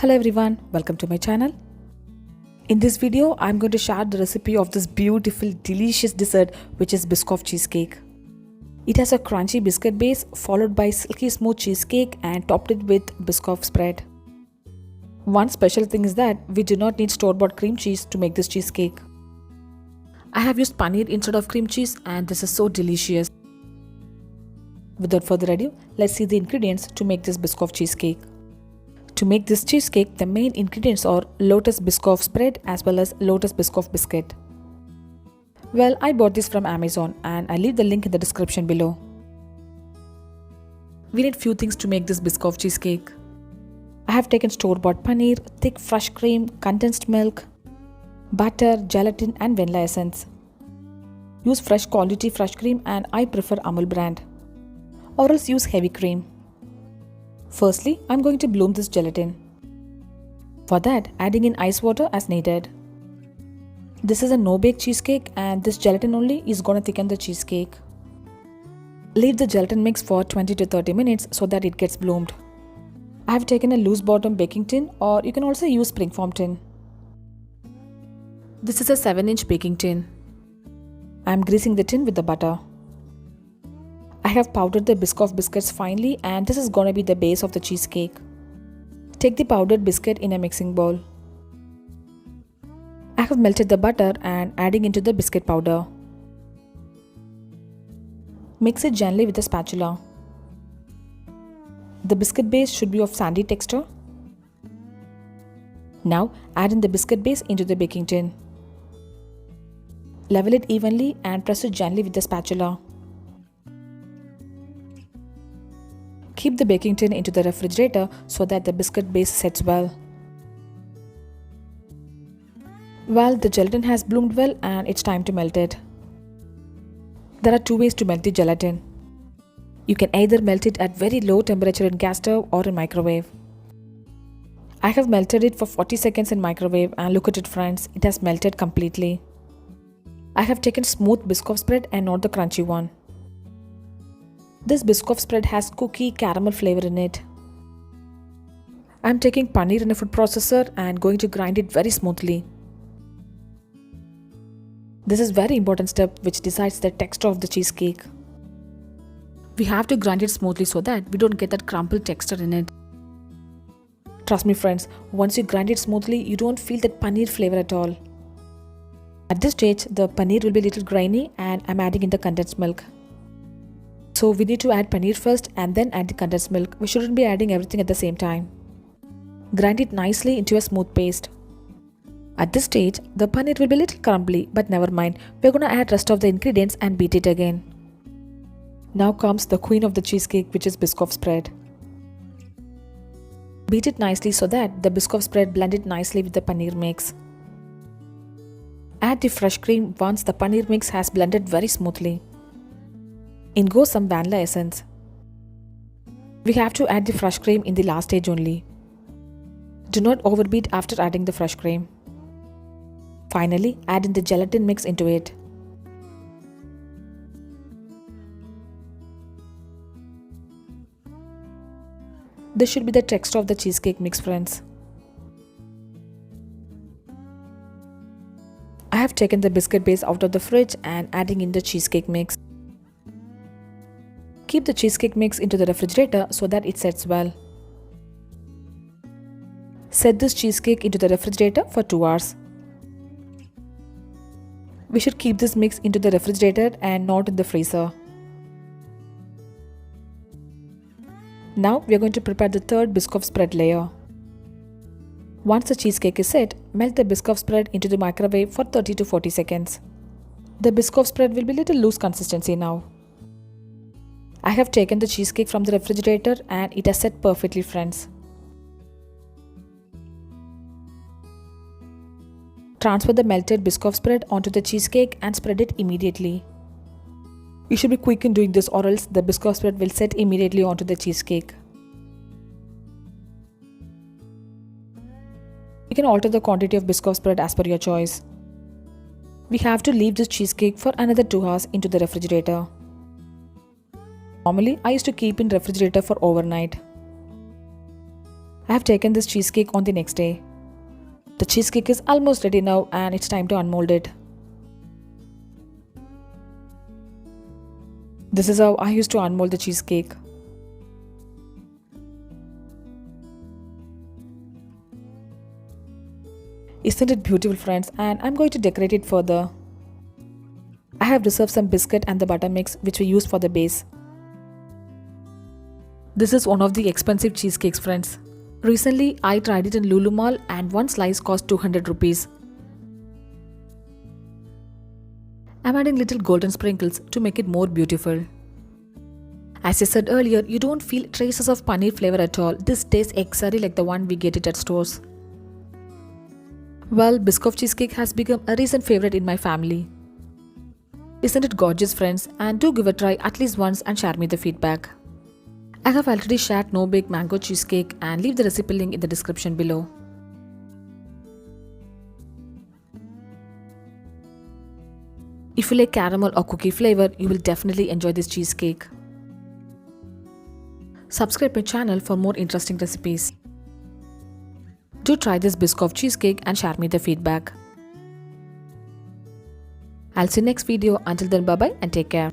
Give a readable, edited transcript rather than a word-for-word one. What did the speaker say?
Hello everyone, welcome to my channel. In this video, I'm going to share the recipe of this beautiful, delicious dessert which is Biscoff Cheesecake. It has a crunchy biscuit base followed by silky smooth cheesecake and topped it with Biscoff spread. One special thing is that we do not need store-bought cream cheese to make this cheesecake. I have used paneer instead of cream cheese and this is so delicious. Without further ado, let's see the ingredients to make this Biscoff cheesecake. To make this cheesecake, the main ingredients are Lotus Biscoff spread as well as Lotus Biscoff biscuit. Well, I bought this from Amazon and I leave the link in the description below. We need few things to make this Biscoff cheesecake. I have taken store-bought paneer, thick fresh cream, condensed milk, butter, gelatin and vanilla essence. Use fresh quality fresh cream and I prefer Amul brand. Or else use heavy cream. Firstly, I'm going to bloom this gelatin. For that, adding in ice water as needed. This is a no-bake cheesecake and this gelatin only is going to thicken the cheesecake. Leave the gelatin mix for 20 to 30 minutes so that it gets bloomed. I have taken a loose bottom baking tin or you can also use springform tin. This is a 7-inch baking tin. I am greasing the tin with the butter. I have powdered the Biscoff biscuits finely and this is going to be the base of the cheesecake. Take the powdered biscuit in a mixing bowl. I have melted the butter and adding into the biscuit powder. Mix it gently with a spatula. The biscuit base should be of sandy texture. Now add in the biscuit base into the baking tin. Level it evenly and press it gently with the spatula. Keep the baking tin into the refrigerator so that the biscuit base sets well. Well, the gelatin has bloomed well and it's time to melt it. There are two ways to melt the gelatin. You can either melt it at very low temperature in gas stove or in microwave. I have melted it for 40 seconds in microwave and look at it friends, it has melted completely. I have taken smooth Biscoff spread and not the crunchy one. This Biscoff spread has cookie caramel flavor in it. I am taking paneer in a food processor and going to grind it very smoothly. This is very important step which decides the texture of the cheesecake. We have to grind it smoothly so that we don't get that crumpled texture in it. Trust me friends, once you grind it smoothly, you don't feel that paneer flavor at all. At this stage, the paneer will be a little grainy and I'm adding in the condensed milk. So we need to add paneer first and then add the condensed milk. We shouldn't be adding everything at the same time. Grind it nicely into a smooth paste. At this stage, the paneer will be a little crumbly, but never mind. We're going to add rest of the ingredients and beat it again. Now comes the queen of the cheesecake, which is Biscoff spread. Beat it nicely so that the Biscoff spread blended nicely with the paneer mix. Add the fresh cream once the paneer mix has blended very smoothly. In goes some vanilla essence. We have to add the fresh cream in the last stage only. Do not overbeat after adding the fresh cream. Finally, add in the gelatin mix into it. This should be the texture of the cheesecake mix friends. I have taken the biscuit base out of the fridge and adding in the cheesecake mix. Keep the cheesecake mix into the refrigerator so that it sets well. Set this cheesecake into the refrigerator for 2 hours. We should keep this mix into the refrigerator and not in the freezer. Now we are going to prepare the third Biscoff spread layer. Once the cheesecake is set, melt the Biscoff spread into the microwave for 30 to 40 seconds. The Biscoff spread will be a little loose consistency now. I have taken the cheesecake from the refrigerator and it has set perfectly friends. Transfer the melted Biscoff spread onto the cheesecake and spread it immediately. You should be quick in doing this or else the Biscoff spread will set immediately onto the cheesecake. You can alter the quantity of Biscoff spread as per your choice. We have to leave this cheesecake for another 2 hours into the refrigerator. Normally, I used to keep in refrigerator for overnight. I have taken this cheesecake on the next day. The cheesecake is almost ready now and it's time to unmold it. This is how I used to unmold the cheesecake. Isn't it beautiful, friends? And I'm going to decorate it further. I have reserved some biscuit and the butter mix which we use for the base. This is one of the expensive cheesecakes, friends. Recently, I tried it in Lulu Mall and one slice cost 200 rupees. I'm adding little golden sprinkles to make it more beautiful. As I said earlier, you don't feel traces of paneer flavor at all. This tastes exactly like the one we get it at stores. Well, Biscoff Cheesecake has become a recent favorite in my family. Isn't it gorgeous, friends? And do give a try at least once and share me the feedback. I have already shared no-bake mango cheesecake and leave the recipe link in the description below. If you like caramel or cookie flavor, you will definitely enjoy this cheesecake. Subscribe my channel for more interesting recipes. Do try this Biscoff cheesecake and share me the feedback. I'll see you next video. Until then, bye bye and take care.